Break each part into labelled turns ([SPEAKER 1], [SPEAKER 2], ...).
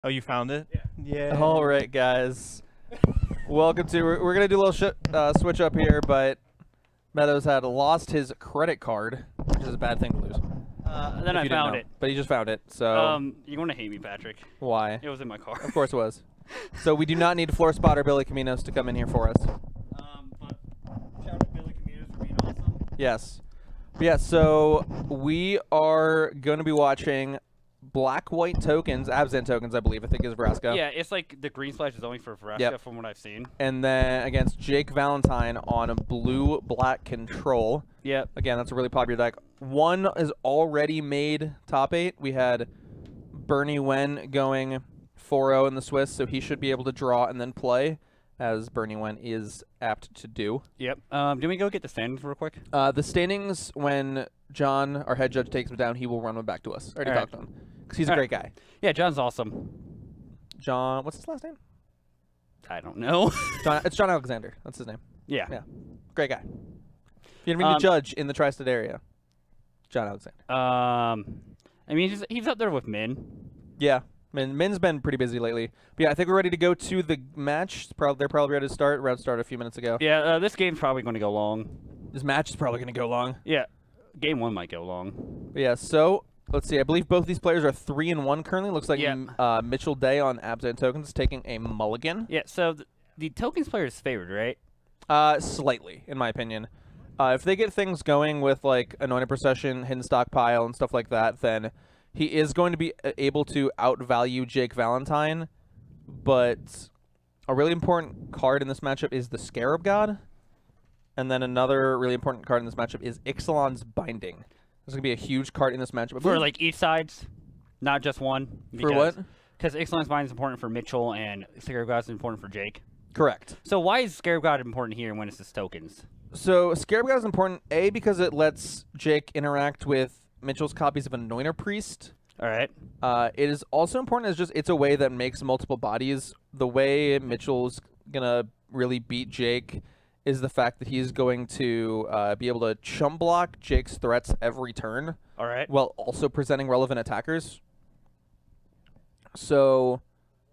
[SPEAKER 1] Oh, you found it?
[SPEAKER 2] Yeah.
[SPEAKER 1] Yeah.
[SPEAKER 2] All right, guys. Welcome to. We're gonna do a little switch up here, but Meadows had lost his credit card, which is a bad thing to lose.
[SPEAKER 3] Then I found it.
[SPEAKER 2] But he just found it. So
[SPEAKER 3] You're going to hate me, Patrick.
[SPEAKER 2] why?
[SPEAKER 3] It was in my car.
[SPEAKER 2] Of course it was. So we do not need floor spotter Billy Caminos to come in here for us.
[SPEAKER 3] But shout out to Billy Caminos for being awesome.
[SPEAKER 2] Yes. Yeah. So we are going to be watching black-white tokens, Abzan tokens, I believe. I think is Vraska.
[SPEAKER 3] Yeah, it's like the green splash is only for Vraska
[SPEAKER 2] Yep.
[SPEAKER 3] from what I've seen.
[SPEAKER 2] And then against Jake Valentine on blue-black control.
[SPEAKER 3] Yep.
[SPEAKER 2] Again, that's a really popular deck. One is already made top 8. We had Bernie Wen going 4-0 in the Swiss, so he should be able to draw and then play, as Bernie Wen is apt to do.
[SPEAKER 3] Yep. Do we go get the standings real quick?
[SPEAKER 2] The standings, when John, our head judge, takes them down, he will run them back to us. I already talked to him, because he's a great guy.
[SPEAKER 3] Yeah, John's awesome.
[SPEAKER 2] John, what's his last name?
[SPEAKER 3] I don't know.
[SPEAKER 2] It's John Alexander. That's his name.
[SPEAKER 3] Yeah.
[SPEAKER 2] Yeah. Great guy. If you didn't mean to judge in the tri-state area, John Alexander.
[SPEAKER 3] I mean, he's up there with Min.
[SPEAKER 2] Yeah. Min's been pretty busy lately. But yeah, I think we're ready to go to the match. They're probably ready to start. Round started a few minutes ago.
[SPEAKER 3] Yeah, this game's probably going to go long.
[SPEAKER 2] This match is probably going to go long.
[SPEAKER 3] Yeah, game 1 might go long.
[SPEAKER 2] But yeah, so let's see. I believe both these players are 3-1 currently. Looks like Mitchell Day on Abzan tokens is taking a mulligan.
[SPEAKER 3] Yeah, so the tokens player is favored, right?
[SPEAKER 2] Slightly, in my opinion. If they get things going with like Anointed Procession, Hidden Stockpile, and stuff like that, then he is going to be able to outvalue Jake Valentine. But a really important card in this matchup is the Scarab God. And then another really important card in this matchup is Ixalan's Binding. There's going to be a huge card in this matchup.
[SPEAKER 3] For like each sides, not just one.
[SPEAKER 2] For what?
[SPEAKER 3] Because Ixalan's Binding is important for Mitchell and Scarab God is important for Jake.
[SPEAKER 2] Correct.
[SPEAKER 3] So why is Scarab God important here when it's his tokens?
[SPEAKER 2] So Scarab God is important, A, because it lets Jake interact with Mitchell's copies of Anointer Priest.
[SPEAKER 3] All right.
[SPEAKER 2] It is also important as just it's a way that makes multiple bodies. The way Mitchell's going to really beat Jake is the fact that he's going to be able to chump block Jake's threats every turn.
[SPEAKER 3] All right.
[SPEAKER 2] While also presenting relevant attackers. So,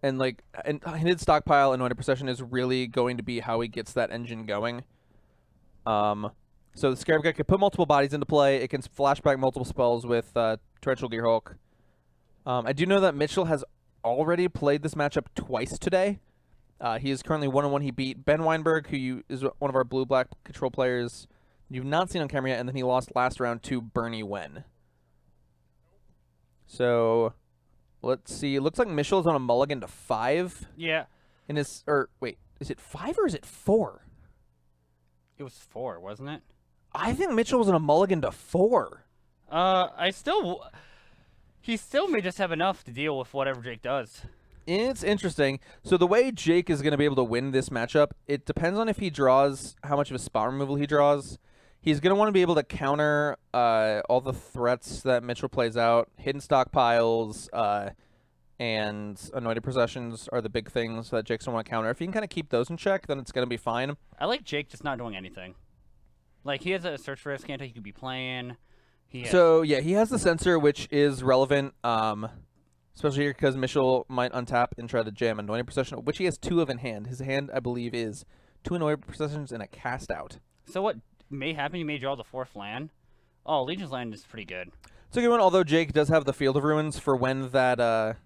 [SPEAKER 2] and Hidden Stockpile and Anointed Procession is really going to be how he gets that engine going. So the Scarab God can put multiple bodies into play. It can flashback multiple spells with Torrential Gearhulk. I do know that Mitchell has already played this matchup twice today. He is currently 1-1. He beat Ben Weinberg, who is one of our blue-black control players you've not seen on camera yet, and then he lost last round to Bernie Wen. So let's see. It looks like Mitchell's on a mulligan to 5.
[SPEAKER 3] Yeah.
[SPEAKER 2] Wait, is it 5 or is it 4?
[SPEAKER 3] It was 4, wasn't it?
[SPEAKER 2] I think Mitchell was on a mulligan to 4.
[SPEAKER 3] He still may just have enough to deal with whatever Jake does.
[SPEAKER 2] It's interesting. So the way Jake is going to be able to win this matchup, it depends on if he draws, how much of a spot removal he draws. He's going to want to be able to counter all the threats that Mitchell plays out. Hidden Stockpiles and Anointed Processions are the big things that Jake's going to want to counter. If he can kind of keep those in check, then it's going to be fine.
[SPEAKER 3] I like Jake just not doing anything. Like, he has a Search for Escanta he could be playing.
[SPEAKER 2] So, yeah, he has the Censor, which is relevant, especially here because Mitchell might untap and try to jam Anointed Procession, which he has 2 of in hand. His hand, I believe, is 2 Anointed Processions and a Cast Out.
[SPEAKER 3] So what may happen, you may draw the 4th land. Oh, Legion's land is pretty good.
[SPEAKER 2] It's a good one, although Jake does have the Field of Ruins for when that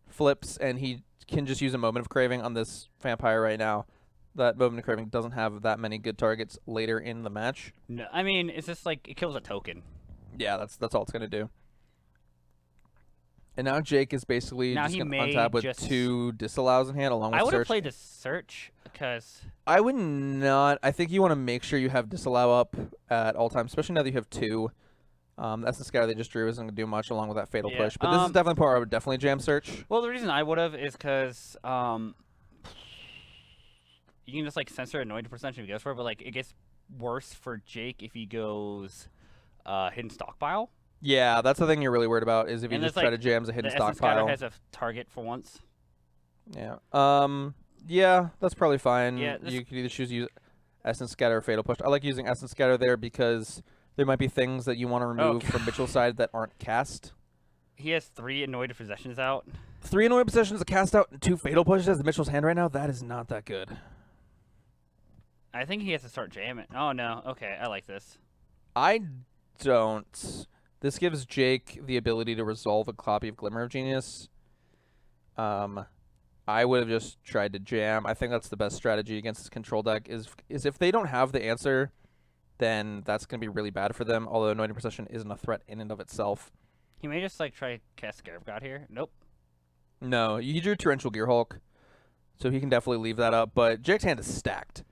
[SPEAKER 2] flips, and he can just use a Moment of Craving on this Vampire right now. That Moment of Craving doesn't have that many good targets later in the match.
[SPEAKER 3] No, I mean, it's just like, it kills a token.
[SPEAKER 2] Yeah, that's all it's going to do. And now Jake is basically just going to untap with 2 Disallows in hand along with Search.
[SPEAKER 3] I would have played the Search because...
[SPEAKER 2] I would not. I think you want to make sure you have Disallow up at all times, especially now that you have 2. That's the scatter they just drew. Isn't going to do much along with that Fatal Push. But this is definitely part where I would definitely jam Search.
[SPEAKER 3] Well, the reason I would have is because you can just like censor Anointed Procession if he goes for it, but like it gets worse for Jake if he goes Hidden Stockpile.
[SPEAKER 2] Yeah, that's the thing you're really worried about is if you just try to jam a Hidden Stockpile.
[SPEAKER 3] Has a target for once.
[SPEAKER 2] Yeah. Yeah, that's probably fine.
[SPEAKER 3] Yeah,
[SPEAKER 2] you could either choose to use Essence Scatter or Fatal Push. I like using Essence Scatter there because there might be things that you want to remove from Mitchell's side that aren't cast.
[SPEAKER 3] He has 3 Anointed Possessions out.
[SPEAKER 2] 3 annoying possessions, a cast out, and 2 fatal pushes as Mitchell's hand right now. That is not that good.
[SPEAKER 3] I think he has to start jamming. Oh, no. Okay, I like this.
[SPEAKER 2] I don't. This gives Jake the ability to resolve a copy of Glimmer of Genius. I would have just tried to jam. I think that's the best strategy against this control deck is if they don't have the answer, then that's going to be really bad for them, although Anointed Procession isn't a threat in and of itself.
[SPEAKER 3] He may just, like, try to cast Scarab God here. Nope.
[SPEAKER 2] No, he drew Torrential Gear Hulk, so he can definitely leave that up, but Jake's hand is stacked.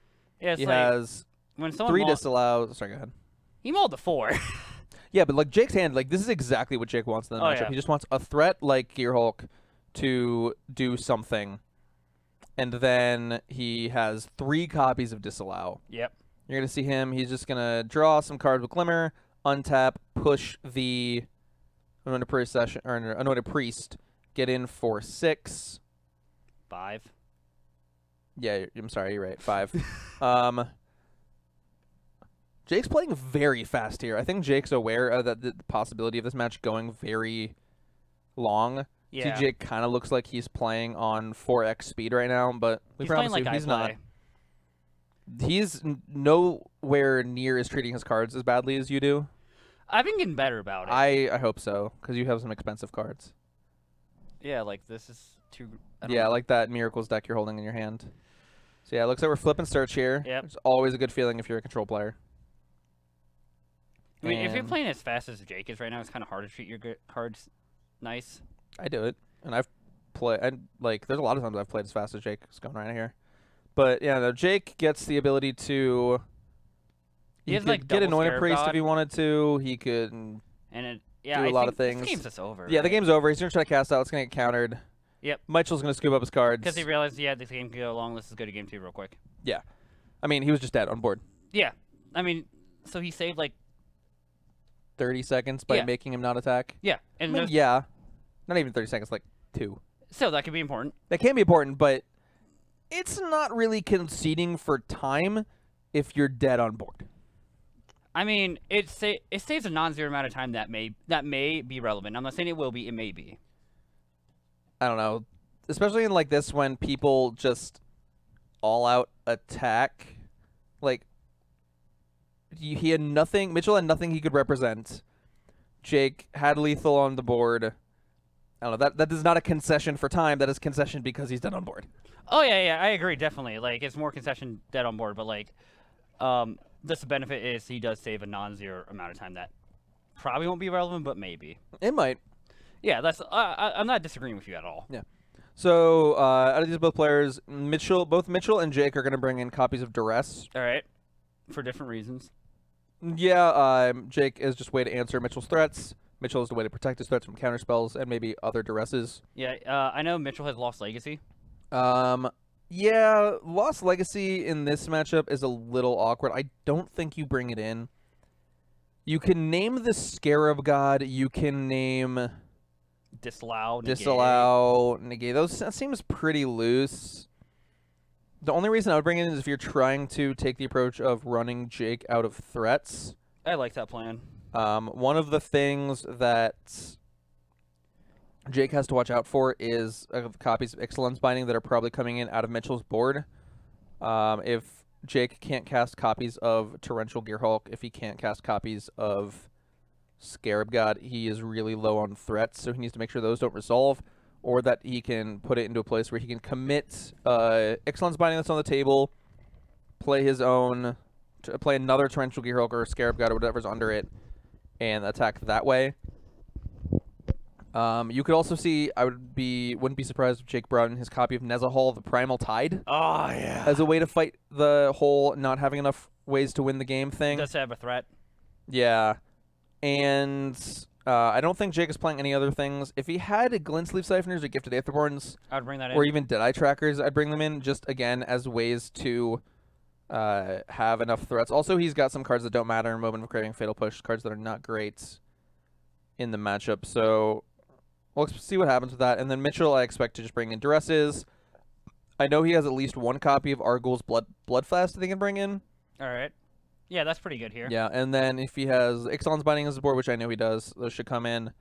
[SPEAKER 3] Yeah, it's
[SPEAKER 2] he
[SPEAKER 3] like,
[SPEAKER 2] has
[SPEAKER 3] when someone
[SPEAKER 2] 3 disallows. Sorry, go ahead.
[SPEAKER 3] He mauled the 4.
[SPEAKER 2] Yeah, but, like, Jake's hand, like, this is exactly what Jake wants in the matchup.
[SPEAKER 3] Yeah.
[SPEAKER 2] He just wants a threat like Gear Hulk to do something, and then he has 3 copies of Disallow.
[SPEAKER 3] Yep.
[SPEAKER 2] You're going to see him. He's just going to draw some cards with Glimmer, untap, push the Anointed Priest, get in for 6.
[SPEAKER 3] 5.
[SPEAKER 2] Yeah, I'm sorry, you're right. 5. Jake's playing very fast here. I think Jake's aware of the possibility of this match going very long.
[SPEAKER 3] Yeah.
[SPEAKER 2] TJ kind of looks like he's playing on 4x speed right now, but we
[SPEAKER 3] He's
[SPEAKER 2] promise
[SPEAKER 3] playing like
[SPEAKER 2] you he's
[SPEAKER 3] I
[SPEAKER 2] not.
[SPEAKER 3] play.
[SPEAKER 2] He's nowhere near as treating his cards as badly as you do.
[SPEAKER 3] I've been getting better about it.
[SPEAKER 2] I hope so, because you have some expensive cards.
[SPEAKER 3] Yeah, like this is too.
[SPEAKER 2] Yeah, like that Miracles deck you're holding in your hand. So yeah, it looks like we're flipping search here.
[SPEAKER 3] Yep.
[SPEAKER 2] It's always a good feeling if you're a control player.
[SPEAKER 3] I mean, if you're
[SPEAKER 2] And
[SPEAKER 3] playing as fast as Jake is right now, it's kind of hard to treat your cards nice.
[SPEAKER 2] I do it, and I've played. And like, there's a lot of times I've played as fast as Jake is going right here. But yeah, no, Jake gets the ability to.
[SPEAKER 3] He has,
[SPEAKER 2] could
[SPEAKER 3] like,
[SPEAKER 2] get
[SPEAKER 3] double
[SPEAKER 2] Anointed
[SPEAKER 3] Scarab
[SPEAKER 2] Priest
[SPEAKER 3] God.
[SPEAKER 2] if he wanted to. He could
[SPEAKER 3] And it, yeah,
[SPEAKER 2] do
[SPEAKER 3] I
[SPEAKER 2] a lot
[SPEAKER 3] think
[SPEAKER 2] of things.
[SPEAKER 3] This game's just over.
[SPEAKER 2] Yeah, the
[SPEAKER 3] right?
[SPEAKER 2] game's over. He's gonna try to cast out. It's gonna get countered.
[SPEAKER 3] Yep.
[SPEAKER 2] Mitchell's gonna scoop up his cards.
[SPEAKER 3] Because he realized, yeah, this game could go long. Let's just go to game 2 real quick.
[SPEAKER 2] Yeah, I mean, he was just dead on board.
[SPEAKER 3] Yeah. I mean, so he saved, like,
[SPEAKER 2] 30 seconds by
[SPEAKER 3] Yeah.
[SPEAKER 2] making him not attack.
[SPEAKER 3] yeah.
[SPEAKER 2] I
[SPEAKER 3] And
[SPEAKER 2] mean,
[SPEAKER 3] there's-
[SPEAKER 2] yeah, not even 30 seconds, like 2.
[SPEAKER 3] so that could be important.
[SPEAKER 2] That can be important, but it's not really conceding for time if you're dead on board.
[SPEAKER 3] I mean, it saves a non-zero amount of time that may be relevant. I'm not saying it will be. It may be.
[SPEAKER 2] I don't know, especially in like this when people just all out attack. Like he had nothing. Mitchell had nothing he could represent. Jake had lethal on the board. I don't know. That is not a concession for time. That is concession because he's dead on board.
[SPEAKER 3] Oh yeah, I agree definitely. Like it's more concession dead on board, but like, this benefit is he does save a non-zero amount of time that probably won't be relevant, but maybe.
[SPEAKER 2] It might.
[SPEAKER 3] Yeah, that's. I'm not disagreeing with you at all.
[SPEAKER 2] Yeah. So out of these both players, both Mitchell and Jake are going to bring in copies of Duress.
[SPEAKER 3] All right, for different reasons.
[SPEAKER 2] Yeah, Jake is just a way to answer Mitchell's threats. Mitchell is the way to protect his threats from counterspells and maybe other Duresses.
[SPEAKER 3] Yeah, I know Mitchell has Lost Legacy.
[SPEAKER 2] Yeah, Lost Legacy in this matchup is a little awkward. I don't think you bring it in. You can name the Scarab God. You can name
[SPEAKER 3] Disallow,
[SPEAKER 2] negate. That seems pretty loose. The only reason I would bring it in is if you're trying to take the approach of running Jake out of threats.
[SPEAKER 3] I like that plan.
[SPEAKER 2] One of the things that Jake has to watch out for is copies of Ixalan's Binding that are probably coming in out of Mitchell's board. If Jake can't cast copies of Torrential Gear Hulk, if he can't cast copies of Scarab God, he is really low on threats, so he needs to make sure those don't resolve, or that he can put it into a place where he can commit Ixalan's Binding that's on the table, play his own, play another Torrential Gear Hulk or Scarab God or whatever's under it, and attack that way. You could also see, wouldn't be surprised if Jake brought in his copy of Nezahal, the Primal Tide.
[SPEAKER 3] Oh, yeah.
[SPEAKER 2] As a way to fight the whole not having enough ways to win the game thing.
[SPEAKER 3] Does have a threat.
[SPEAKER 2] Yeah. And I don't think Jake is playing any other things. If he had Glint-Sleeve Siphoners or Gifted Aetherborns,
[SPEAKER 3] I'd bring that in.
[SPEAKER 2] or even Deadeye Trackers, I'd bring them in just, again, as ways to have enough threats. Also, he's got some cards that don't matter in Moment of Craving, Fatal Push, cards that are not great in the matchup. So we'll see what happens with that. And then Mitchell, I expect to just bring in Duresses. I know he has at least one copy of Argul's Bloodfast that they can bring in.
[SPEAKER 3] All right. Yeah, that's pretty good here.
[SPEAKER 2] Yeah, and then if he has Ixalan's Binding as a board, which I know he does, those should come in.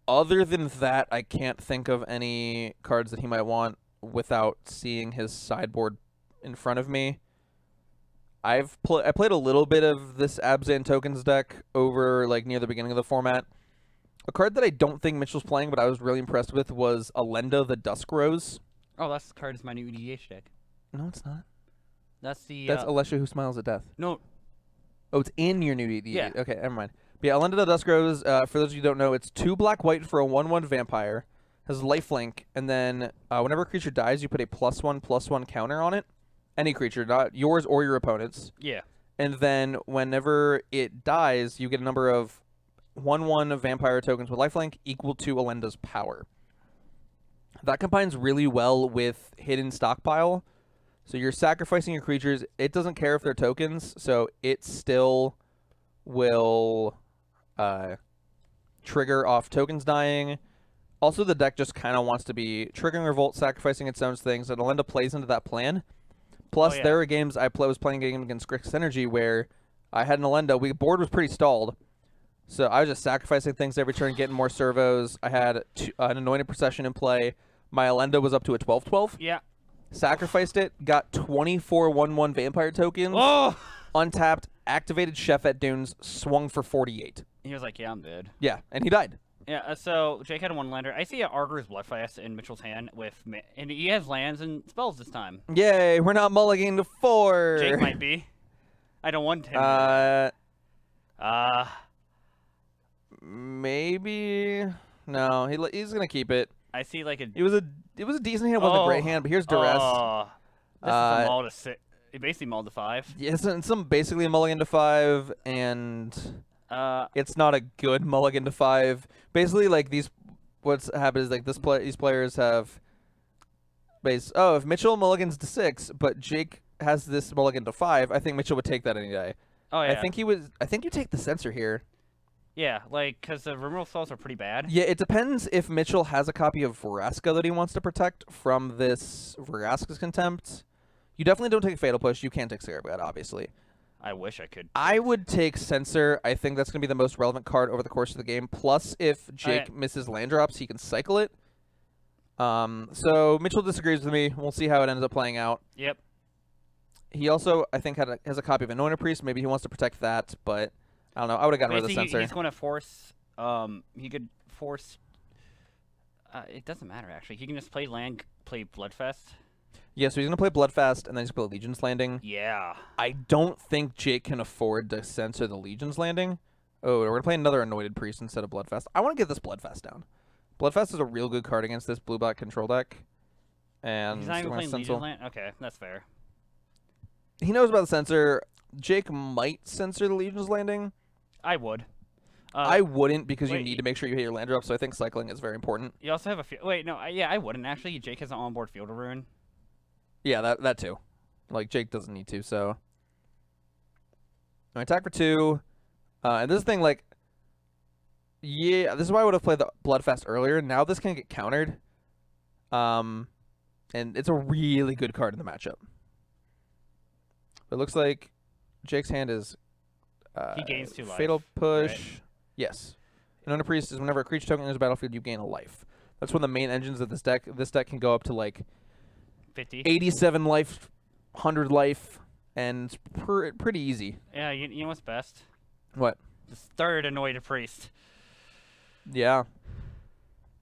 [SPEAKER 2] Other than that, I can't think of any cards that he might want without seeing his sideboard in front of me. I played a little bit of this Abzan tokens deck over like near the beginning of the format. A card that I don't think Mitchell's playing, but I was really impressed with was Alenda the Dusk Rose.
[SPEAKER 3] Oh, that's the card is my new EDH deck.
[SPEAKER 2] No, it's not.
[SPEAKER 3] That's the.
[SPEAKER 2] That's Alessia Who Smiles at Death.
[SPEAKER 3] No.
[SPEAKER 2] Oh, it's in your new EDH.
[SPEAKER 3] Yeah.
[SPEAKER 2] Okay, never mind. But yeah, Alenda the Dusk Rose, for those of you who don't know, it's 2 black-white for a 1/1 vampire. Has lifelink, and then whenever a creature dies, you put a +1/+1 counter on it. Any creature, not yours or your opponent's.
[SPEAKER 3] Yeah.
[SPEAKER 2] And then whenever it dies, you get a number of 1/1 vampire tokens with lifelink equal to Alenda's power. That combines really well with Hidden Stockpile. So you're sacrificing your creatures. It doesn't care if they're tokens, so it still will trigger off tokens dying. Also, the deck just kind of wants to be triggering Revolt, sacrificing its own things, and Alenda plays into that plan. Plus, there are games I was playing a game against Grix Energy where I had an Alenda. Board was pretty stalled, so I was just sacrificing things every turn, getting more servos. I had an Anointed Procession in play. My Alenda was up to a 12/12.
[SPEAKER 3] Yeah.
[SPEAKER 2] Sacrificed it, got 24 1/1 vampire tokens.
[SPEAKER 3] Oh!
[SPEAKER 2] Untapped, activated Chef at Dunes, swung for 48.
[SPEAKER 3] He was like, yeah, I'm dead.
[SPEAKER 2] Yeah, and he died.
[SPEAKER 3] Yeah, so Jake had a 1-lander. I see an Arger's Bloodfast in Mitchell's hand and he has lands and spells this time.
[SPEAKER 2] Yay, we're not mulliganing to 4.
[SPEAKER 3] Jake might be. I don't want him.
[SPEAKER 2] Maybe. No, he's gonna keep it.
[SPEAKER 3] I see like a.
[SPEAKER 2] It was a decent hand. It wasn't a great hand, but here's Duress.
[SPEAKER 3] This is a maul to 6. It basically mauled to 5.
[SPEAKER 2] Yeah, it's basically a mulligan to 5, and it's not a good mulligan to 5. Basically, like what's happened is like these players have if Mitchell mulligans to 6, but Jake has this mulligan to 5, I think Mitchell would take that any day.
[SPEAKER 3] Oh yeah.
[SPEAKER 2] I think you take the Censor here.
[SPEAKER 3] Yeah, like, because the removal spells are pretty bad.
[SPEAKER 2] Yeah, it depends if Mitchell has a copy of Vraska that he wants to protect from this Vraska's Contempt. You definitely don't take Fatal Push. You can't take Scarab God, obviously.
[SPEAKER 3] I wish I could.
[SPEAKER 2] I would take Censor. I think that's going to be the most relevant card over the course of the game. Plus, if Jake misses land drops, he can cycle it. So Mitchell disagrees with me. We'll see how it ends up playing out.
[SPEAKER 3] Yep.
[SPEAKER 2] He also, I think, has a copy of Anointed Priest. Maybe he wants to protect that, but I don't know. I would have gotten rid of the Censor.
[SPEAKER 3] He's going to force. He could force. It doesn't matter actually. He can just play Bloodfest.
[SPEAKER 2] Yeah, so he's going to play Bloodfast and then he's going to play Legion's Landing.
[SPEAKER 3] Yeah.
[SPEAKER 2] I don't think Jake can afford to censor the Legion's Landing. Oh, we're going to play another Anointed Priest instead of Bloodfast. I want to get this Bloodfast down. Bloodfast is a real good card against this blue-black control deck. And
[SPEAKER 3] he's not even playing Legion's Land? Okay, that's fair.
[SPEAKER 2] He knows about the censor. Jake might censor the Legion's Landing.
[SPEAKER 3] I would.
[SPEAKER 2] I wouldn't because you need to make sure you hit your land drop, so I think cycling is very important.
[SPEAKER 3] You also have a wait, no, yeah, I wouldn't actually. Jake has an onboard Field of Ruin.
[SPEAKER 2] Yeah, that too. Like, Jake doesn't need to, so. I attack for 2. And this thing, like, yeah, this is why I would have played the Bloodfast earlier. Now this can get countered. And it's a really good card in the matchup. It looks like Jake's hand is
[SPEAKER 3] he gains 2 life.
[SPEAKER 2] Fatal Push.
[SPEAKER 3] Right?
[SPEAKER 2] Yes. Anointed Priest is whenever a creature token enters the battlefield, you gain a life. That's one of the main engines of this deck. This deck can go up to like
[SPEAKER 3] 50,
[SPEAKER 2] 87 life, 100 life, and it's pretty easy.
[SPEAKER 3] Yeah, you know what's best?
[SPEAKER 2] What?
[SPEAKER 3] This third Anointed Priest.
[SPEAKER 2] Yeah.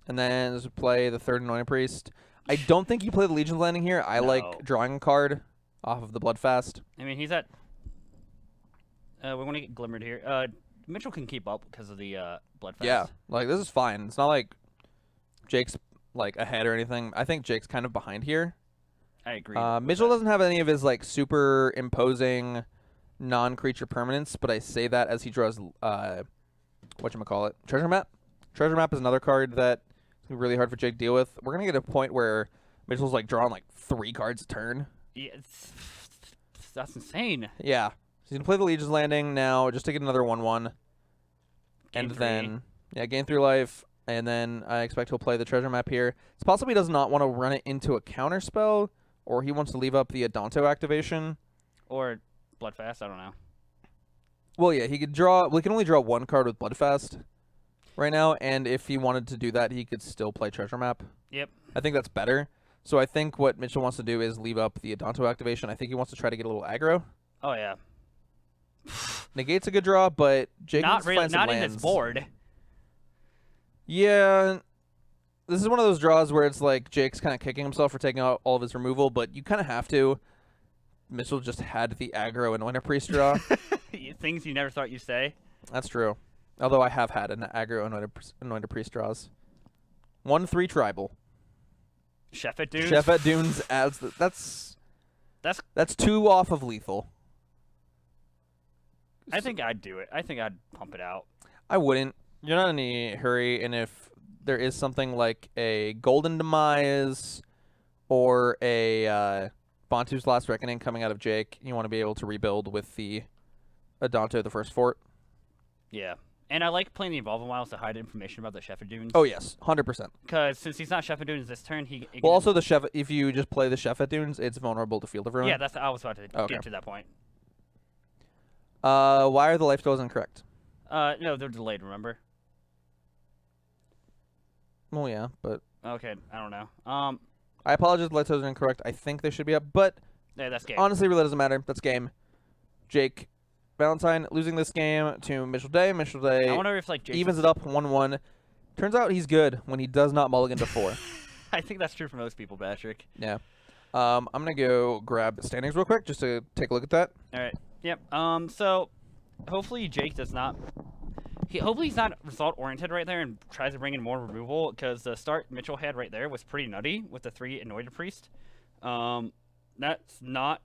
[SPEAKER 2] And then let's play the third Anointed Priest. I don't think you play the Legion's Landing here. I like drawing a card off of the Bloodfast.
[SPEAKER 3] I mean, he's at. We want to get Glimmered here. Mitchell can keep up because of the Bloodfast.
[SPEAKER 2] Yeah, like this is fine. It's not like Jake's like ahead or anything. I think Jake's kind of behind here.
[SPEAKER 3] I agree.
[SPEAKER 2] Mitchell doesn't have any of his like super imposing non-creature permanents, but I say that as he draws whatchamacallit, Treasure Map. Treasure Map is another card that is really hard for Jake to deal with. We're gonna get to a point where Mitchell's like drawing like 3 cards a turn.
[SPEAKER 3] Yeah, that's insane.
[SPEAKER 2] Yeah. So he's gonna play the Legion's Landing now just to get another 1/1. And then gain 3 life. And then I expect he'll play the Treasure Map here. It's possible he does not want to run it into a counter spell, or he wants to leave up the Adonto activation.
[SPEAKER 3] Or Bloodfast, I don't know.
[SPEAKER 2] Well, yeah, he could draw. We can only draw 1 card with Bloodfast. right now, and if he wanted to do that, he could still play Treasure Map.
[SPEAKER 3] Yep.
[SPEAKER 2] I think that's better. So I think what Mitchell wants to do is leave up the Adanto activation. I think he wants to try to get a little aggro.
[SPEAKER 3] Oh yeah.
[SPEAKER 2] Negate's a good draw, but Jake
[SPEAKER 3] Not
[SPEAKER 2] needs to
[SPEAKER 3] really.
[SPEAKER 2] find some
[SPEAKER 3] Not in
[SPEAKER 2] lands.
[SPEAKER 3] this board.
[SPEAKER 2] Yeah. This is one of those draws where it's like Jake's kind of kicking himself for taking out all of his removal, but you kind of have to. Mitchell just had the aggro Anointed Priest draw.
[SPEAKER 3] Things you never thought you'd say.
[SPEAKER 2] That's true. Although I have had an aggro Anointed Priest draws. 1/3 tribal.
[SPEAKER 3] Sheffet Dunes.
[SPEAKER 2] Sheffet Dunes adds that's 2 off of lethal.
[SPEAKER 3] I think I'd do it. I think I'd pump it out.
[SPEAKER 2] I wouldn't. You're not in any hurry, and if there is something like a Golden Demise or a Bantu's Last Reckoning coming out of Jake, you want to be able to rebuild with the Adanto, the first fort.
[SPEAKER 3] Yeah. And I like playing the Evolving Wilds to hide information about the Sheffet Dunes.
[SPEAKER 2] Oh, yes. 100%.
[SPEAKER 3] Because since he's not Sheffet Dunes this turn, he...
[SPEAKER 2] Well, also, the Sheffet, if you just play the Sheffet Dunes, it's vulnerable to Field of Ruin.
[SPEAKER 3] Yeah, I was about to get to that point.
[SPEAKER 2] Why are the life totals incorrect?
[SPEAKER 3] No, they're delayed, remember?
[SPEAKER 2] Well, yeah, but...
[SPEAKER 3] Okay, I don't know.
[SPEAKER 2] I apologize, the life totals are incorrect. I think they should be up, but...
[SPEAKER 3] Yeah, that's game.
[SPEAKER 2] Honestly, really doesn't matter. That's game. Jake... Valentine losing this game to Mitchell Day. Mitchell Day
[SPEAKER 3] I wonder if, like,
[SPEAKER 2] evens it up 1-1. Turns out he's good when he does not mulligan to 4.
[SPEAKER 3] I think that's true for most people, Patrick.
[SPEAKER 2] Yeah. I'm going to go grab the standings real quick just to take a look at that.
[SPEAKER 3] All right. Yep. So hopefully Jake does not... hopefully he's not result-oriented right there and tries to bring in more removal, because the start Mitchell had right there was pretty nutty with the 3 Anointed Priest. That's not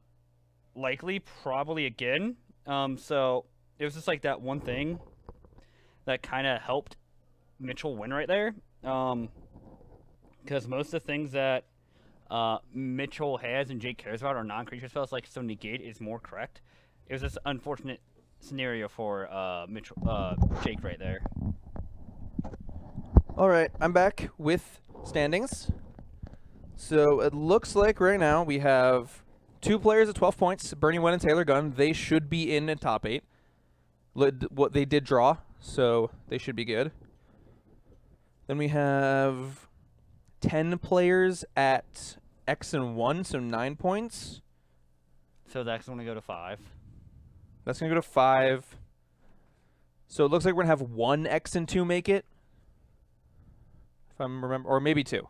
[SPEAKER 3] likely, probably again. So it was just like that one thing that kind of helped Mitchell win right there. Because most of the things that Mitchell has and Jake cares about are non-creature spells, like, so negate is more correct. It was this unfortunate scenario for Jake right there.
[SPEAKER 2] All right, I'm back with standings. So it looks like right now we have 2 players at 12 points, Bernie Wen and Taylor Gunn. They should be in top 8. What they did draw, so they should be good. Then we have 10 players at X and 1, so 9 points.
[SPEAKER 3] So that's going to go to 5.
[SPEAKER 2] That's going to go to 5. So it looks like we're going to have 1 X and 2 make it. If I'm remember, or maybe 2.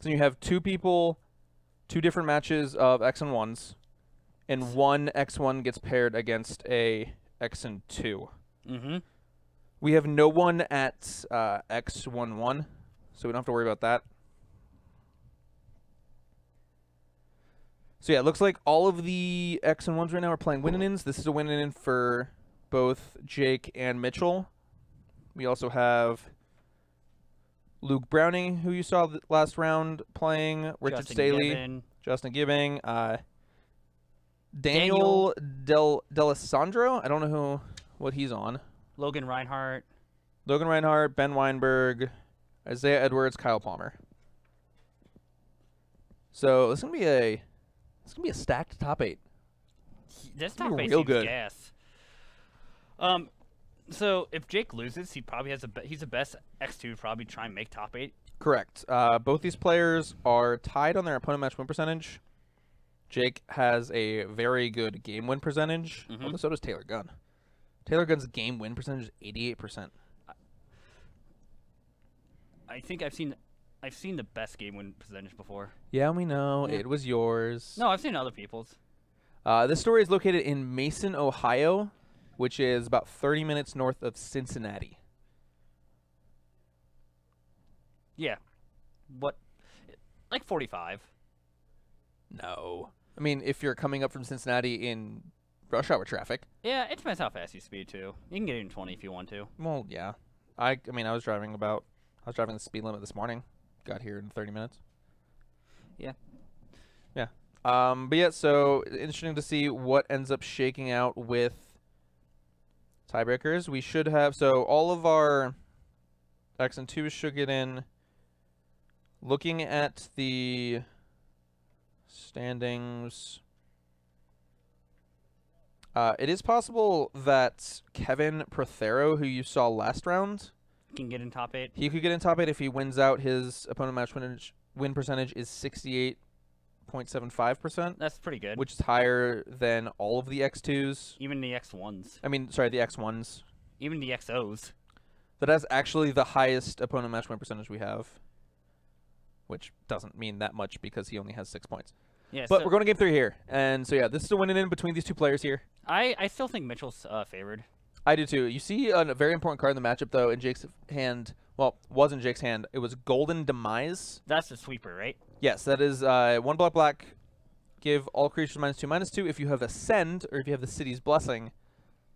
[SPEAKER 2] So you have 2 people, 2 different matches of X and 1s, and 1 X1 gets paired against a X and 2.
[SPEAKER 3] Mm-hmm.
[SPEAKER 2] We have no one at X11, so we don't have to worry about that. So yeah, it looks like all of the X and 1s right now are playing win-ins. This is a win-in for both Jake and Mitchell. We also have Luke Browning, who you saw last round playing, Richard
[SPEAKER 3] Justin
[SPEAKER 2] Staley,
[SPEAKER 3] Gibbon.
[SPEAKER 2] Justin Gibbing, Daniel D'Alessandro. I don't know what he's on.
[SPEAKER 3] Logan Reinhardt,
[SPEAKER 2] Ben Weinberg, Isaiah Edwards, Kyle Palmer. So it's gonna be a stacked top 8.
[SPEAKER 3] This top 8
[SPEAKER 2] real
[SPEAKER 3] seems
[SPEAKER 2] good.
[SPEAKER 3] gas. So if Jake loses, he probably has he's the best X2 to probably try and make top 8.
[SPEAKER 2] Correct. Both these players are tied on their opponent match win percentage. Jake has a very good game win percentage. Although so does Taylor Gunn. Taylor Gunn's game win percentage is 88%.
[SPEAKER 3] I think I've seen the best game win percentage before.
[SPEAKER 2] Yeah, we know.
[SPEAKER 3] Yeah.
[SPEAKER 2] It was yours.
[SPEAKER 3] No, I've seen other people's.
[SPEAKER 2] This story is located in Mason, Ohio, which is about 30 minutes north of Cincinnati.
[SPEAKER 3] Yeah. What? Like 45.
[SPEAKER 2] No. I mean, if you're coming up from Cincinnati in rush hour traffic.
[SPEAKER 3] Yeah, it depends how fast you speed too. You can get in 20 if you want to.
[SPEAKER 2] Well, yeah. I mean, I was driving the speed limit this morning. Got here in 30 minutes.
[SPEAKER 3] Yeah.
[SPEAKER 2] Yeah. But yeah, so interesting to see what ends up shaking out with tiebreakers. We should have, so all of our X and 2s should get in. Looking at the standings, it is possible that Kevin Prothero, who you saw last round,
[SPEAKER 3] can get in top 8.
[SPEAKER 2] He could get in top 8 if he wins out. His opponent match win percentage is 68.75%.
[SPEAKER 3] That's pretty good.
[SPEAKER 2] Which is higher than all of the X2s.
[SPEAKER 3] Even the X1s.
[SPEAKER 2] I mean, sorry, the X1s.
[SPEAKER 3] Even the XOs.
[SPEAKER 2] That is actually the highest opponent match win percentage we have. Which doesn't mean that much because he only has 6 points.
[SPEAKER 3] Yeah,
[SPEAKER 2] but
[SPEAKER 3] so
[SPEAKER 2] we're going to game 3 here. And so, yeah, this is a win-in between these two players here.
[SPEAKER 3] I still think Mitchell's favored.
[SPEAKER 2] I do too. You see a very important card in the matchup, though, in Jake's hand. Well, wasn't Jake's hand. It was Golden Demise.
[SPEAKER 3] That's the sweeper, right?
[SPEAKER 2] Yes, that is 1 black. Give all creatures -2/-2. If you have Ascend, or if you have the City's Blessing,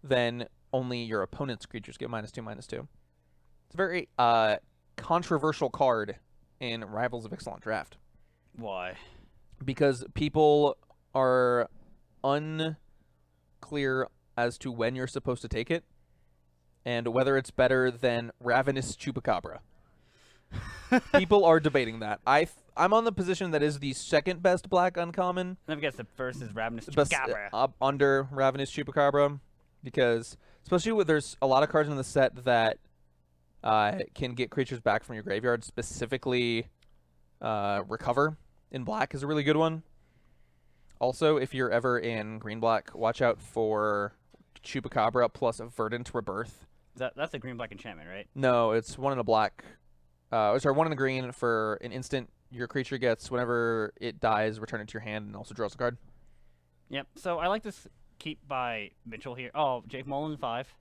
[SPEAKER 2] then only your opponent's creatures get -2/-2. It's a very controversial card in Rivals of Ixalan Draft.
[SPEAKER 3] Why?
[SPEAKER 2] Because people are unclear as to when you're supposed to take it, and whether it's better than Ravenous Chupacabra. People are debating that. I'm on the position that is the second best black uncommon.
[SPEAKER 3] Let me guess, the first is Ravenous
[SPEAKER 2] Best,
[SPEAKER 3] Chupacabra.
[SPEAKER 2] under Ravenous Chupacabra, because especially with there's a lot of cards in the set that can get creatures back from your graveyard. Specifically, Recover in black is a really good one. Also, if you're ever in green-black, watch out for Chupacabra plus Verdant Rebirth.
[SPEAKER 3] That's a green-black enchantment, right?
[SPEAKER 2] No, it's 1 in a black. Sorry, 1 in a green for an instant. Your creature gets, whenever it dies, return it to your hand and also draws a card.
[SPEAKER 3] Yep. So I like this keep by Mitchell here. Oh, Jake Mullen 5.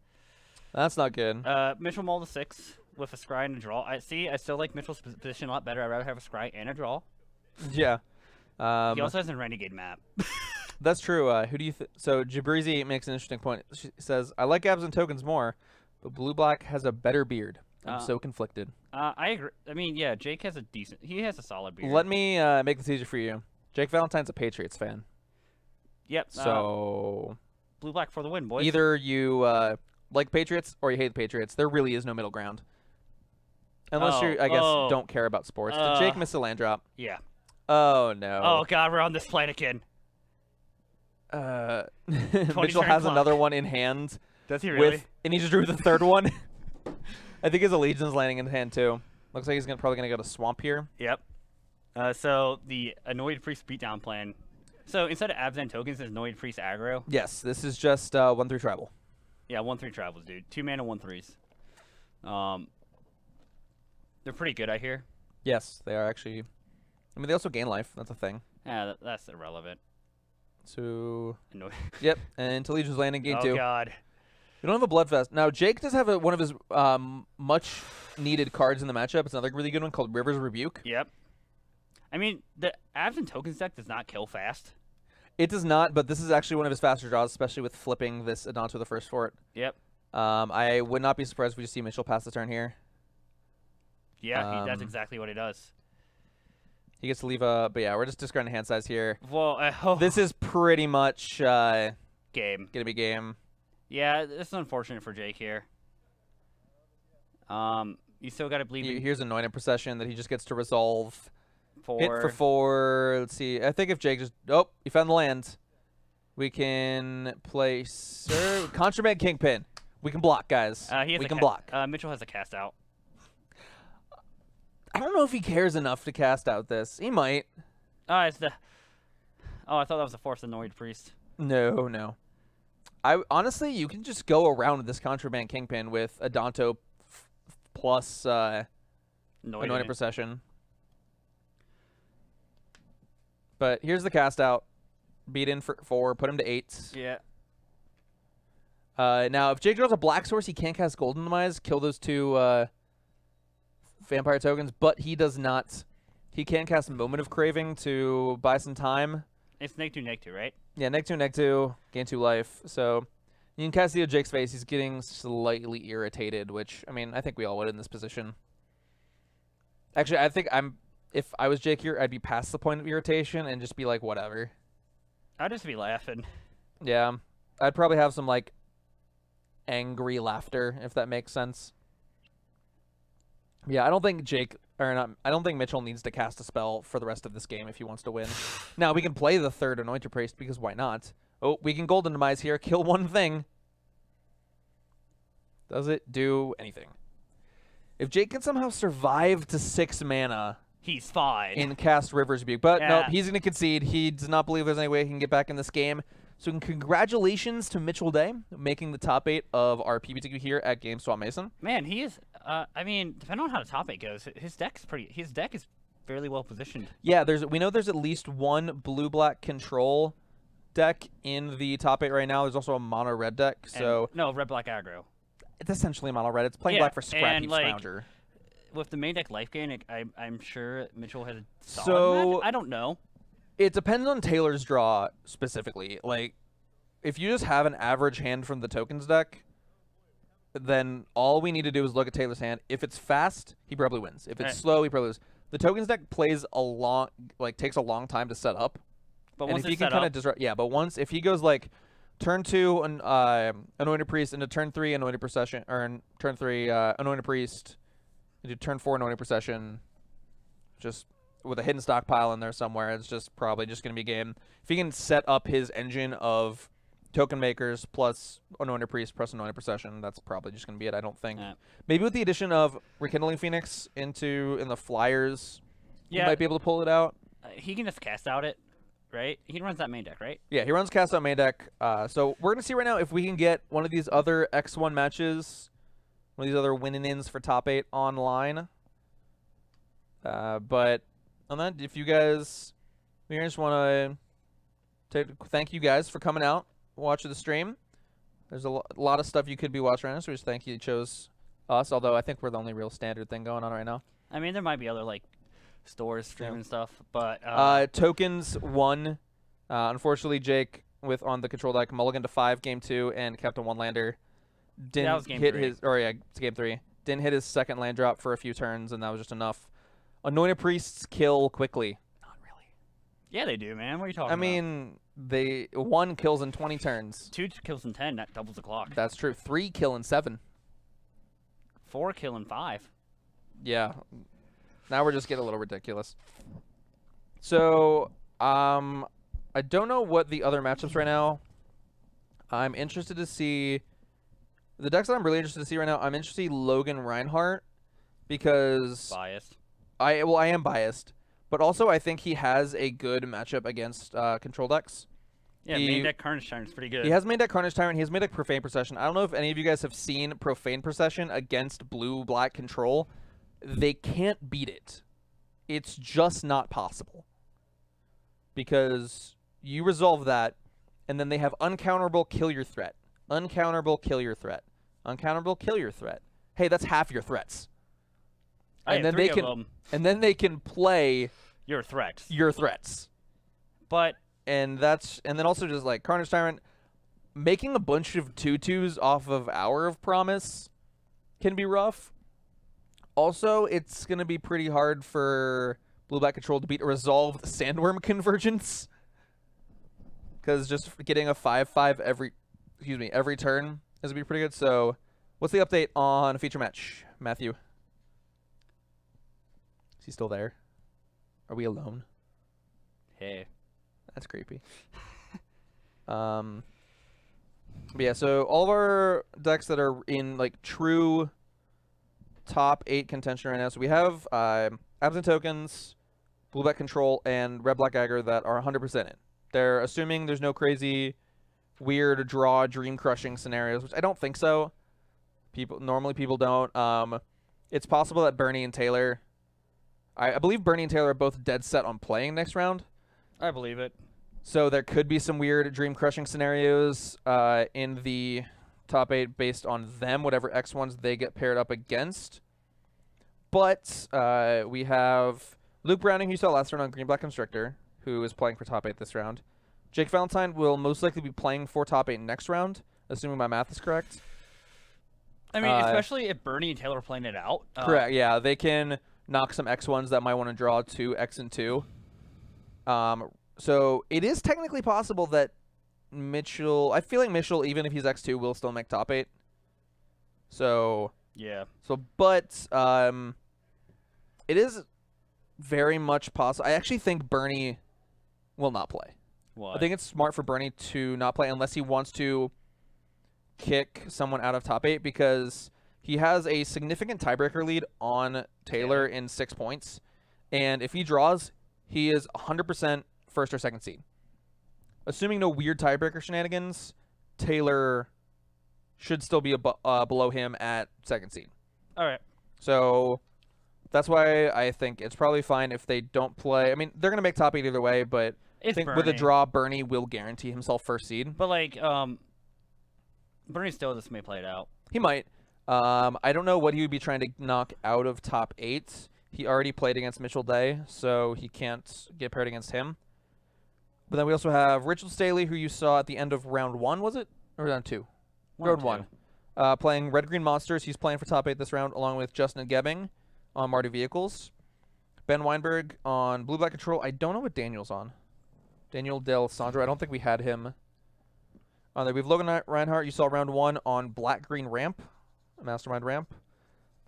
[SPEAKER 2] That's not good.
[SPEAKER 3] Mitchell Mullen 6 with a scry and a draw. I still like Mitchell's position a lot better. I'd rather have a scry and a draw.
[SPEAKER 2] Yeah.
[SPEAKER 3] He also has a Renegade map.
[SPEAKER 2] That's true. Who do you so Jabrizi makes an interesting point. She says, I like Abzan tokens more, but blue-black has a better beard. I'm so conflicted.
[SPEAKER 3] I agree. I mean, yeah, Jake has he has a solid beard.
[SPEAKER 2] Let me make this easier for you. Jake Valentine's a Patriots fan.
[SPEAKER 3] Yep.
[SPEAKER 2] So
[SPEAKER 3] blue-black for the win, boys.
[SPEAKER 2] either you like Patriots or you hate the Patriots. There really is no middle ground. Unless you, I guess, don't care about sports. Did Jake miss a land drop?
[SPEAKER 3] Yeah.
[SPEAKER 2] Oh, no.
[SPEAKER 3] Oh, God, we're on this planet again.
[SPEAKER 2] Mitchell has another one in hand.
[SPEAKER 3] Does he really?
[SPEAKER 2] And he just drew the third one. I think his Allegion's landing in hand, too. Looks like he's probably going to go to Swamp here.
[SPEAKER 3] Yep. So the Annoyed Priest beatdown plan. So instead of Abzan tokens, there's Annoyed Priest aggro.
[SPEAKER 2] Yes, this is just 1/3 tribal.
[SPEAKER 3] Yeah, 1/3 tribals, dude. 2 mana, 1/3s. They're pretty good, I hear.
[SPEAKER 2] Yes, they are actually. I mean, they also gain life. That's a thing.
[SPEAKER 3] Yeah, that's irrelevant.
[SPEAKER 2] So.
[SPEAKER 3] Annoyed.
[SPEAKER 2] Yep, and Talidge's landing game 2.
[SPEAKER 3] Oh, God.
[SPEAKER 2] We don't have a Bloodfest. Now, Jake does have one of his much needed cards in the matchup. It's another really good one called River's Rebuke.
[SPEAKER 3] Yep. I mean, the Abzan tokens deck does not kill fast.
[SPEAKER 2] It does not, but this is actually one of his faster draws, especially with flipping this Adonto the First Fort.
[SPEAKER 3] Yep.
[SPEAKER 2] I would not be surprised if we just see Mitchell pass the turn here.
[SPEAKER 3] Yeah, that's exactly what he does.
[SPEAKER 2] He gets to leave a... But yeah, we're just discarding hand size here.
[SPEAKER 3] Well,
[SPEAKER 2] this is pretty much...
[SPEAKER 3] game.
[SPEAKER 2] Gonna be game.
[SPEAKER 3] Yeah, it's unfortunate for Jake here. You still got to believe...
[SPEAKER 2] Here's Anointed Procession that he just gets to resolve.
[SPEAKER 3] For...
[SPEAKER 2] Hit for 4. Let's see. I think if Jake just... Oh, he found the land. We can play... Contraband Kingpin. We can block, guys. We can block.
[SPEAKER 3] Mitchell has a cast out.
[SPEAKER 2] I don't know if he cares enough to cast out this. He might.
[SPEAKER 3] It's the... Oh, I thought that was the fourth Annoyed Priest.
[SPEAKER 2] No. Honestly, you can just go around this Contraband Kingpin with Adonto plus Anointed Procession. But here's the cast out. Beat in for 4, put him to 8.
[SPEAKER 3] Yeah.
[SPEAKER 2] Now, if Jake draws a black source, he can't cast Golden Demise, kill those 2 vampire tokens, but he does not. He can cast Moment of Craving to buy some time.
[SPEAKER 3] It's -2/-2, right?
[SPEAKER 2] Yeah, -2/-2, gain 2 life. So you can cast the Jake's face. He's getting slightly irritated, which, I mean, I think we all would in this position. Actually, I think if I was Jake here, I'd be past the point of irritation and just be like, whatever.
[SPEAKER 3] I'd just be laughing.
[SPEAKER 2] Yeah. I'd probably have some, like, angry laughter, if that makes sense. Yeah, I don't think I don't think Mitchell needs to cast a spell for the rest of this game if he wants to win. Now, we can play the third Anointed Priest, because why not? Oh, we can Golden Demise here, kill one thing. Does it do anything? If Jake can somehow survive to 6 mana
[SPEAKER 3] He's fine.
[SPEAKER 2] in Cast River's Rebuke, but no,
[SPEAKER 3] Yeah.
[SPEAKER 2] he's going to concede. He does not believe there's any way he can get back in this game. So congratulations to Mitchell Day, making the top 8 of our PPTQ here at GameSwap Mason.
[SPEAKER 3] Man, he is. I mean, depending on how the top 8 goes, his deck is fairly well positioned.
[SPEAKER 2] Yeah, we know there's at least one blue-black control deck in the top 8 right now. There's also a mono-red deck, so...
[SPEAKER 3] And, no, red-black aggro.
[SPEAKER 2] It's essentially mono-red. It's playing black for Scrappy Scrounger.
[SPEAKER 3] With the main deck life gain, I'm sure Mitchell has a solid
[SPEAKER 2] So...
[SPEAKER 3] I don't know.
[SPEAKER 2] It depends on Taylor's draw specifically. Like, if you just have an average hand from the tokens deck, then all we need to do is look at Taylor's hand. If it's fast, he probably wins. If it's slow, he probably loses. The tokens deck plays takes a long time to set up.
[SPEAKER 3] But
[SPEAKER 2] and
[SPEAKER 3] once
[SPEAKER 2] if he
[SPEAKER 3] it's
[SPEAKER 2] can
[SPEAKER 3] set
[SPEAKER 2] kind
[SPEAKER 3] up,
[SPEAKER 2] of disrupt, yeah. But if he goes like turn 2 Anointed Priest into turn 3 Anointed Procession, or turn 3 Anointed Priest into turn 4 Anointed Procession, just with a hidden stockpile in there somewhere, it's just probably just going to be game. If he can set up his engine of token makers plus Anointed Priest plus Anointed Procession, that's probably just going to be it, I don't think.
[SPEAKER 3] Yeah.
[SPEAKER 2] Maybe with the addition of Rekindling Phoenix in the Flyers, he might be able to pull it out.
[SPEAKER 3] He can just cast out it, right? He runs that main deck, right?
[SPEAKER 2] Yeah, he runs cast out main deck. So we're going to see right now if we can get one of these other X1 matches, one of these other win-ins for top 8 online. But on that, if you guys, we just want to thank you guys for coming out, watching the stream. There's a lot of stuff you could be watching right now, so we just thank you chose us, although I think we're the only real standard thing going on right now.
[SPEAKER 3] I mean, there might be other, like, stores streaming stuff, but...
[SPEAKER 2] Tokens won. Unfortunately, Jake, on the control deck, mulligan to 5 game 2, and kept a 1-lander. Didn't hit his... Or, yeah, it's game 3. Didn't hit his second land drop for a few turns, and that was just enough. Anointed Priests kill quickly. Not really.
[SPEAKER 3] Yeah, they do, man. What are you talking about?
[SPEAKER 2] I mean, 1 kills in 20 turns.
[SPEAKER 3] 2 kills in 10, that doubles the clock.
[SPEAKER 2] That's true. 3 kill in 7.
[SPEAKER 3] 4 kill in 5.
[SPEAKER 2] Yeah. Now we're just getting a little ridiculous. So, I don't know what the other matchups right now. I'm interested to see... The decks that I'm really interested to see right now, I'm interested to see Logan Reinhardt, because...
[SPEAKER 3] Biased.
[SPEAKER 2] I am biased, but also I think he has a good matchup against control decks.
[SPEAKER 3] Yeah, main deck Carnage Tyrant's pretty good.
[SPEAKER 2] He has main deck Carnage Tyrant. He has main deck Profane Procession. I don't know if any of you guys have seen Profane Procession against blue-black control. They can't beat it. It's just not possible. Because you resolve that, and then they have uncounterable kill your threat. Uncounterable kill your threat. Uncounterable kill your threat. Hey, that's half your threats. And then they can play
[SPEAKER 3] your threats.
[SPEAKER 2] Your threats.
[SPEAKER 3] But
[SPEAKER 2] and then also just like Carnage Tyrant, making a bunch of 2/2s off of Hour of Promise can be rough. Also, it's gonna be pretty hard for blue-black control to beat a resolved Sandworm Convergence, because just getting a 5/5 every turn is gonna be pretty good. So, what's the update on feature match, Matthew? Is he still there? Are we alone?
[SPEAKER 3] Hey,
[SPEAKER 2] that's creepy. But yeah, so all of our decks that are in like true top 8 contention right now. So we have Abzan tokens, blue-black control, and red-black aggro that are 100% in. They're assuming there's no crazy, weird draw, dream-crushing scenarios, which I don't think so. Normally people don't. It's possible that Bernie and Taylor, I believe Bernie and Taylor are both dead set on playing next round.
[SPEAKER 3] I believe it.
[SPEAKER 2] So there could be some weird dream-crushing scenarios in the top 8 based on them, whatever X1s they get paired up against. But we have Luke Browning, who you saw last round on Green-Black Constrictor, who is playing for top 8 this round. Jake Valentine will most likely be playing for top 8 next round, assuming my math is correct.
[SPEAKER 3] I mean, especially if Bernie and Taylor are playing it out.
[SPEAKER 2] Correct, yeah. They can knock some X1s that might want to draw 2 X and 2. So it is technically possible that Mitchell, I feel like Mitchell, even if he's X2, will still make top 8. So
[SPEAKER 3] yeah.
[SPEAKER 2] But it is very much possible. I actually think Bernie will not play.
[SPEAKER 3] Why?
[SPEAKER 2] I think it's smart for Bernie to not play unless he wants to kick someone out of top 8, because he has a significant tiebreaker lead on Taylor in 6 points. And if he draws, he is 100% first or second seed. Assuming no weird tiebreaker shenanigans, Taylor should still be below him at second seed.
[SPEAKER 3] All right.
[SPEAKER 2] So that's why I think it's probably fine if they don't play. I mean, they're going to make top 8 either way, but I think with a draw, Bernie will guarantee himself first seed.
[SPEAKER 3] But, like, Bernie still just may play it out.
[SPEAKER 2] He might. I don't know what he would be trying to knock out of top 8. He already played against Mitchell Day, so he can't get paired against him. But then we also have Richard Staley, who you saw at the end of round 1, was it? Or round 2? Round 1. Playing Red Green Monsters. He's playing for top 8 this round, along with Justin Gebbing on Marty Vehicles. Ben Weinberg on Blue Black Control. I don't know what Daniel's on. Daniel Del Sandro. I don't think we had him on there. We have Logan Reinhardt. You saw round 1 on Black Green Ramp, Mastermind Ramp.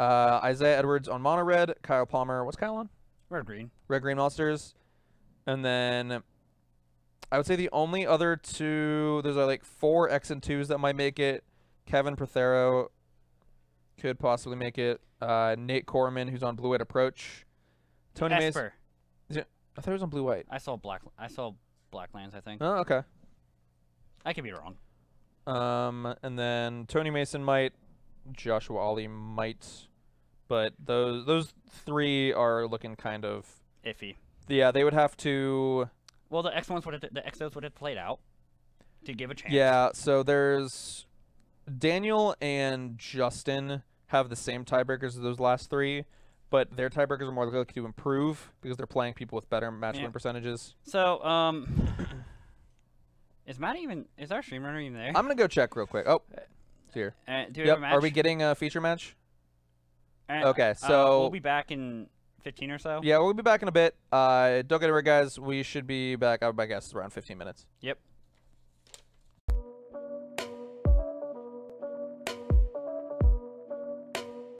[SPEAKER 2] Isaiah Edwards on Mono Red. Kyle Palmer. What's Kyle on?
[SPEAKER 3] Red Green.
[SPEAKER 2] Red Green Monsters. And then I would say the only other two, there's like 4 X and 2s that might make it. Kevin Prothero could possibly make it. Nate Corman, who's on Blue White Approach. Tony Mason. I thought he was on Blue White.
[SPEAKER 3] I saw Blacklands, I think.
[SPEAKER 2] Oh, okay.
[SPEAKER 3] I could be wrong.
[SPEAKER 2] And then Tony Mason might. Joshua Ali might. But those 3 are looking kind of
[SPEAKER 3] iffy.
[SPEAKER 2] Yeah, they would have to.
[SPEAKER 3] Well, the X-Ones would have played out to give a chance.
[SPEAKER 2] Yeah, so there's Daniel and Justin have the same tiebreakers as those last 3, but their tiebreakers are more likely to improve because they're playing people with better match win percentages.
[SPEAKER 3] So, is our stream runner even there?
[SPEAKER 2] I'm gonna go check real quick. Oh, it's here.
[SPEAKER 3] Do we have a match?
[SPEAKER 2] Are we getting a feature match? Okay, so
[SPEAKER 3] we'll be back in 15 or so.
[SPEAKER 2] Yeah, we'll be back in a bit. Don't get it right, guys. We should be back. My guess is around 15 minutes.
[SPEAKER 3] Yep.